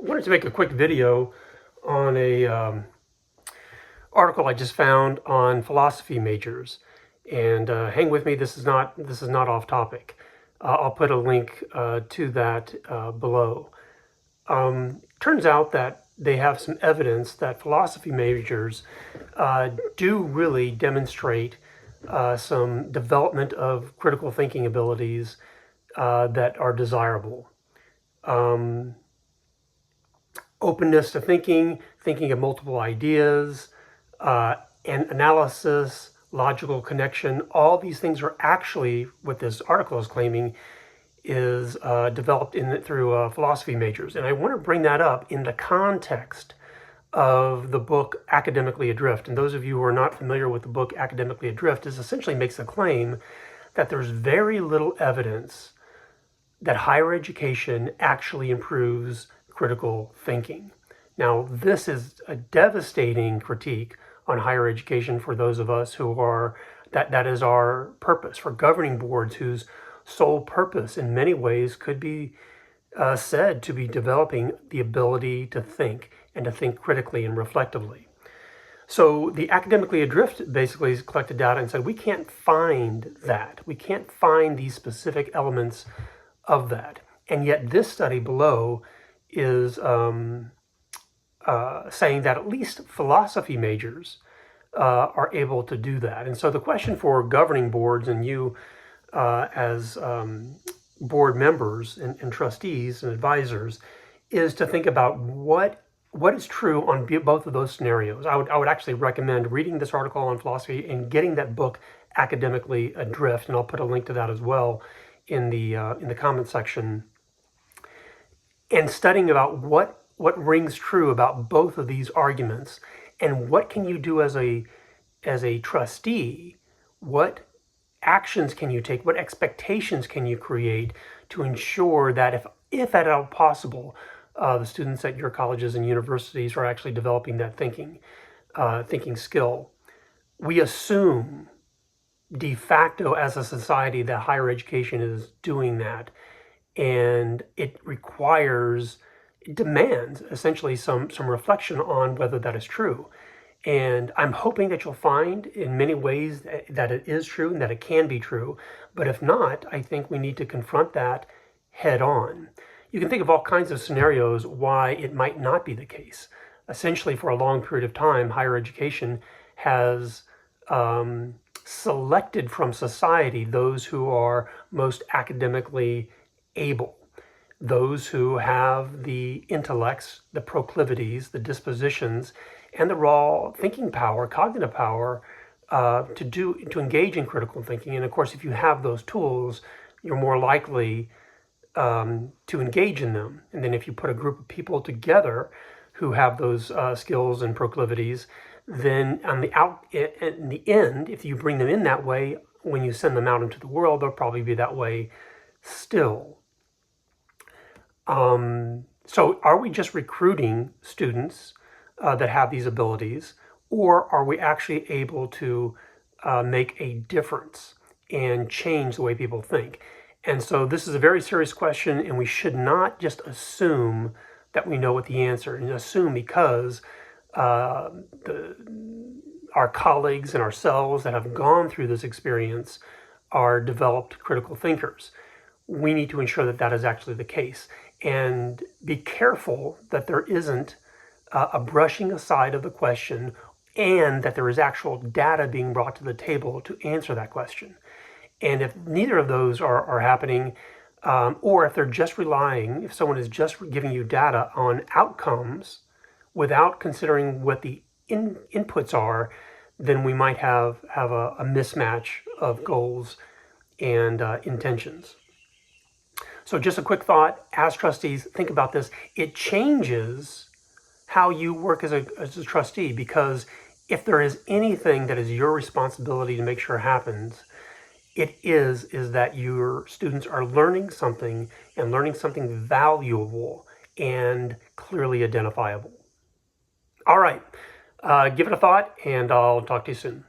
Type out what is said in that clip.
I wanted to make a quick video on a article I just found on philosophy majors, and hang with me. This is not off topic. I'll put a link to that below. Turns out that they have some evidence that philosophy majors do really demonstrate some development of critical thinking abilities that are desirable. Openness to thinking of multiple ideas, and analysis, logical connection. All these things are actually what this article is claiming is developed through philosophy majors. And I want to bring that up in the context of the book Academically Adrift. And those of you who are not familiar with the book Academically Adrift, is essentially makes a claim that there's very little evidence that higher education actually improves critical thinking. Now, this is a devastating critique on higher education for those of us who are, that is our purpose, for governing boards whose sole purpose in many ways could be said to be developing the ability to think and to think critically and reflectively. So the Academically Adrift basically collected data and said, we can't find that. We can't find these specific elements of that. And yet this study below is saying that at least philosophy majors are able to do that. And so the question for governing boards and you as board members and trustees and advisors is to think about what is true on both of those scenarios. I would actually recommend reading this article on philosophy and getting that book Academically Adrift, and I'll put a link to that as well in the comment section, and studying about what rings true about both of these arguments, and what can you do as a trustee, what actions can you take, what expectations can you create to ensure that if at all possible, the students at your colleges and universities are actually developing that thinking skill. We assume de facto as a society that higher education is doing that, and it demands essentially some reflection on whether that is true. And I'm hoping that you'll find in many ways that it is true and that it can be true. But if not, I think we need to confront that head on. You can think of all kinds of scenarios why it might not be the case. Essentially, for a long period of time, higher education has selected from society those who are most academically able, those who have the intellects, the proclivities, the dispositions, and the raw thinking power, cognitive power, to engage in critical thinking. And of course, if you have those tools, you're more likely to engage in them. And then if you put a group of people together who have those skills and proclivities, then in the end, if you bring them in that way, when you send them out into the world, they'll probably be that way still. So are we just recruiting students that have these abilities, or are we actually able to make a difference and change the way people think? And so this is a very serious question, and we should not just assume that we know what the answer is, and assume because our colleagues and ourselves that have gone through this experience are developed critical thinkers. We need to ensure that that is actually the case, and be careful that there isn't a brushing aside of the question, and that there is actual data being brought to the table to answer that question. And if neither of those are happening, or if they're just relying, if someone is just giving you data on outcomes without considering what the inputs are, then we might have a mismatch of goals and intentions. So just a quick thought, as trustees, think about this. It changes how you work as a trustee, because if there is anything that is your responsibility to make sure happens, it is that your students are learning something, and learning something valuable and clearly identifiable. All right, give it a thought, and I'll talk to you soon.